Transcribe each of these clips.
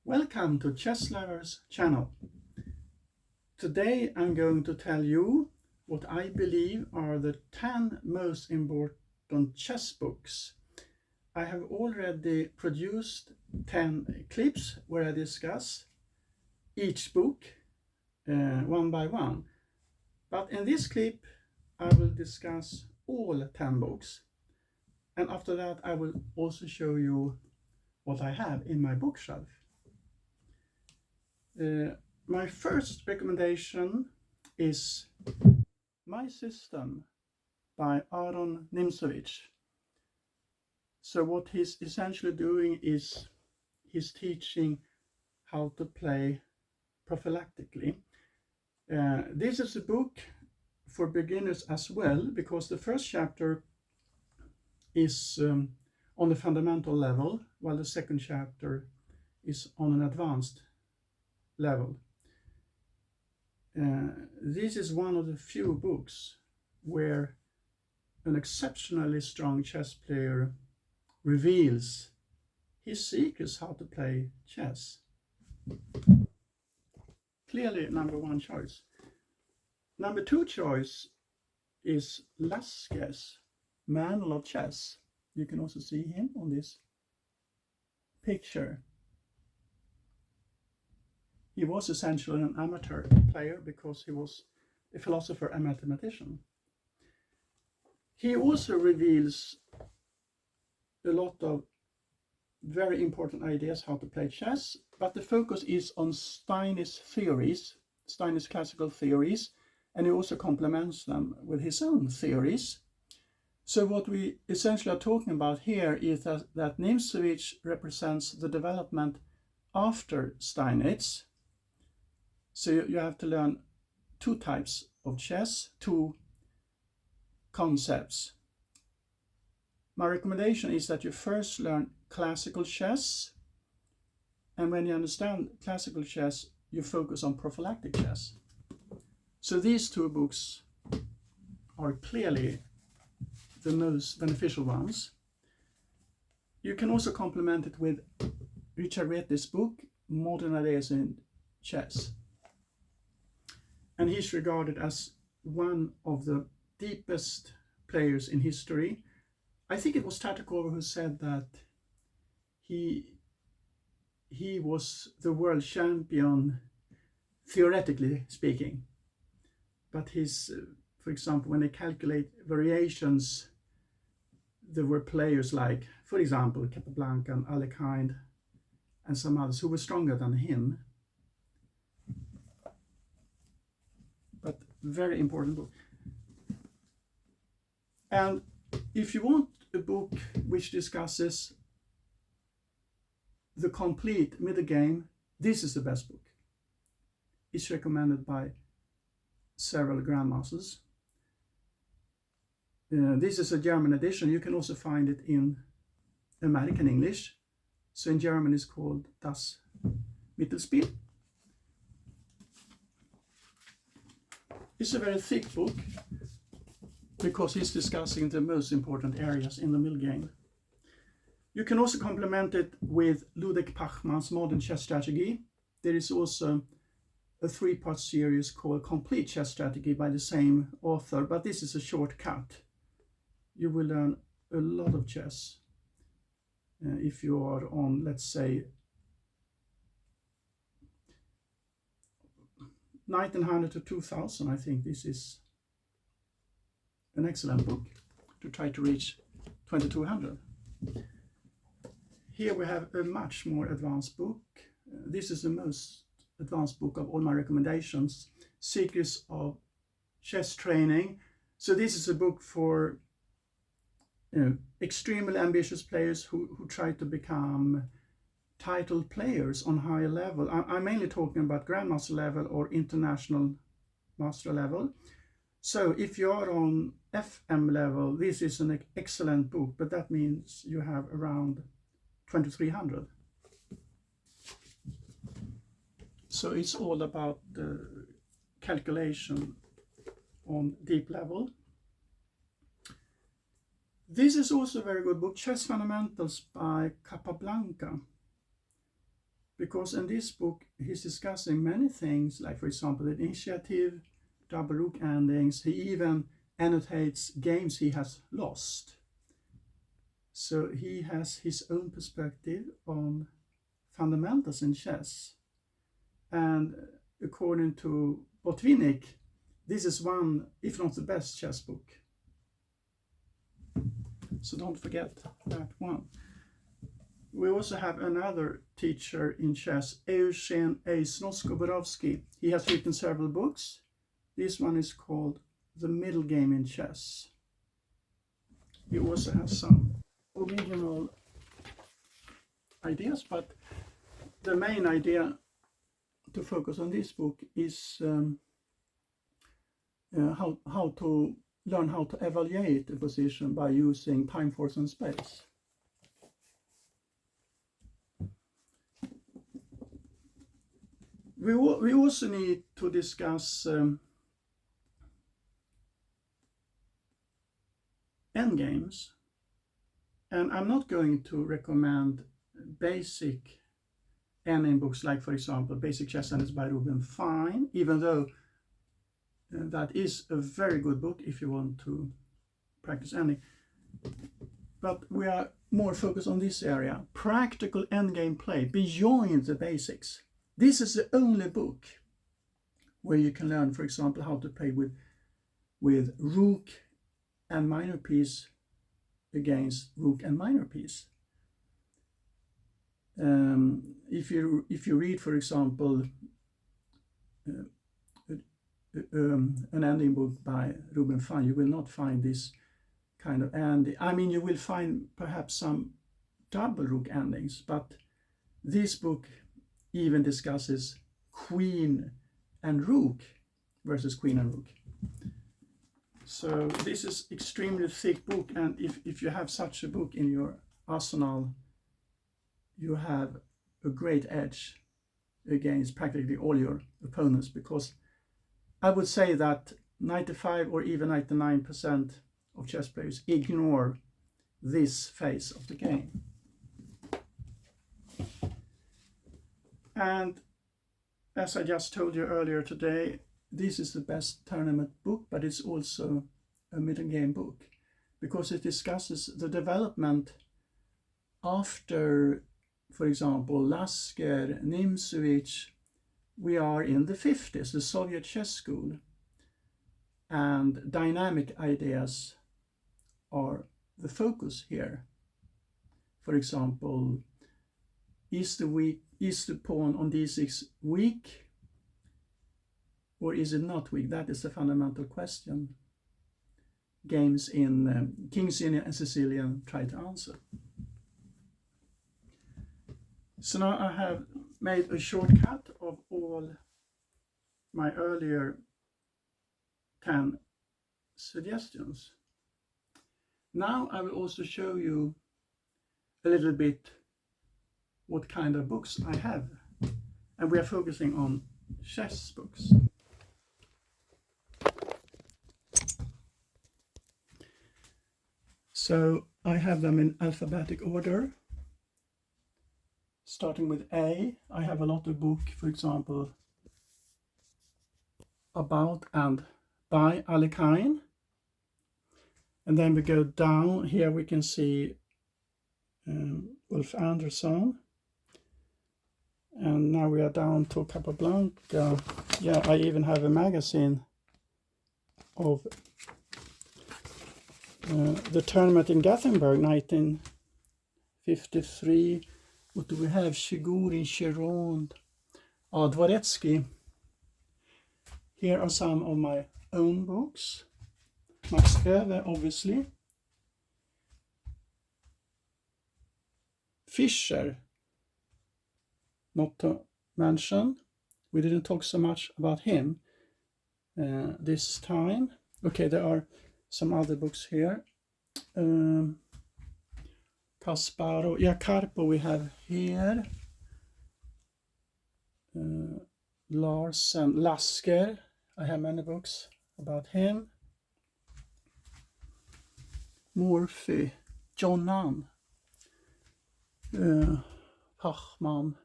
Welcome to Chesslovers channel. Today I'm going to tell you what I believe are the 10 most important chess books. I have already produced 10 clips where I discuss each book one by one. But in this clip I will discuss all 10 books. And after that I will also show you what I have in my bookshelf. My first recommendation is My System by Nimzowitsch. So what he's essentially doing is he's teaching how to play prophylactically. This is a book for beginners as well, because the first chapter is on the fundamental level, while the second chapter is on an advanced level. This is one of the few books where an exceptionally strong chess player reveals his secrets how to play chess. Clearly number one choice. Number two choice is Lasker's Manual of Chess. You can also see him on this picture. He was essentially an amateur player because he was a philosopher and mathematician. He also reveals a lot of very important ideas how to play chess, but the focus is on Stein's theories, Stein's classical theories, and he also complements them with his own theories. So what we essentially are talking about here is that Nimzowitsch represents the development after Steinitz. So you have to learn two types of chess, two concepts. My recommendation is that you first learn classical chess, and when you understand classical chess, you focus on prophylactic chess. So these two books are clearly the most beneficial ones. You can also complement it with Richard Réti's book, Modern Ideas in Chess. And he's regarded as one of the deepest players in history. I think it was Tartakova who said that he was the world champion, theoretically speaking. But his, for example, when they calculate variations, there were players like, for example, Capablanca and Alekhine and some others who were stronger than him. But very important book. And if you want a book which discusses the complete middle game, this is the best book. It's recommended by several grandmasters. This is a German edition. You can also find it in American English. So in German it's called Das Mittelspiel. It's a very thick book because he's discussing the most important areas in the middle game. You can also complement it with Ludwig Pachman's Modern Chess Strategy. There is also a three-part series called Complete Chess Strategy by the same author, but this is a shortcut. You will learn a lot of chess if you are on, let's say, 1900 to 2000. I think this is an excellent book to try to reach 2200. Here we have a much more advanced book. This is the most advanced book of all my recommendations, Secrets of Chess Training. So this is a book for extremely ambitious players who try to become titled players on higher level. I'm mainly talking about grandmaster level or international master level. So if you are on FM level, this is an excellent book, but that means you have around 2300. So it's all about the calculation on deep level. This is also a very good book, Chess Fundamentals by Capablanca. because in this book he's discussing many things, like for example initiative, double rook endings. He even annotates games he has lost. So he has his own perspective on fundamentals in chess. And according to Botvinnik, this is one, if not the best, chess book. So don't forget that one. We also have another teacher in chess, Euwe Znosko-Borovsky. He has written several books. This one is called The Middle Game in Chess. He also has some original ideas, but the main idea to focus on this book is how to learn how to evaluate a position by using time, force, and space. We also need to discuss endgames, and I'm not going to recommend basic endgame books, like for example Basic Chess Endings by Ruben Fine, even though that is a very good book if you want to practice ending. But we are more focused on this area, practical endgame play beyond the basics. This is the only book where you can learn, for example, how to play with rook and minor piece against rook and minor piece. If you read, for example, an ending book by Ruben Fine, you will not find this kind of ending. I mean, you will find perhaps some double rook endings, but this book even discusses queen and rook versus queen and rook. So this is extremely thick book, and if you have such a book in your arsenal, you have a great edge against practically all your opponents, because I would say that 95 or even 99% of chess players ignore this phase of the game. And as I just told you earlier today, this is the best tournament book, but it's also a middle game book, because it discusses the development after, for example, Lasker, Nimzowitsch. We are in the 50s, the Soviet chess school, and dynamic ideas are the focus here. For example, is the pawn on d6 weak, or is it not weak? That is the fundamental question. Games in King's Indian and Sicilian try to answer. So now I have made a shortcut of all my earlier 10 suggestions. Now I will also show you a little bit what kind of books I have, and we are focusing on chess books. So I have them in alphabetic order. Starting with A, I have a lot of books, for example, about and by Alekhine. And then we go down, here we can see Ulf Andersson. And now we are down to Capablanca. Yeah, I even have a magazine of the tournament in Gothenburg, 1953. What do we have? Shigurin, Chiron, Dvoretsky. Here are some of my own books. Max Euwe, obviously. Fischer, not to mention. We didn't talk so much about him this time. Okay, there are some other books here. Kasparov, Karpo we have here. Larsen, Lasker, I have many books about him. Morphy, John Nunn, Pachman,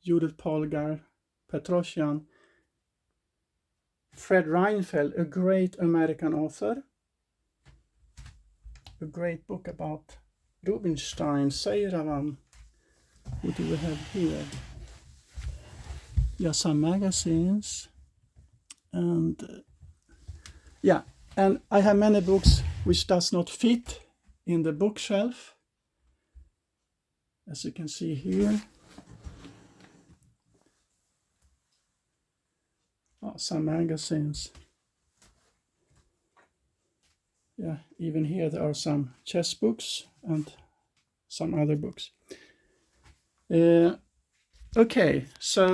Judith Polgar, Petrosian, Fred Reinfeldt, a great American author. A great book about Rubinstein, Seiravan. What do we have here? Yeah, some magazines. And yeah, and I have many books which does not fit in the bookshelf, as you can see here. Oh, some magazines. Yeah, even here there are some chess books and some other books. Okay, so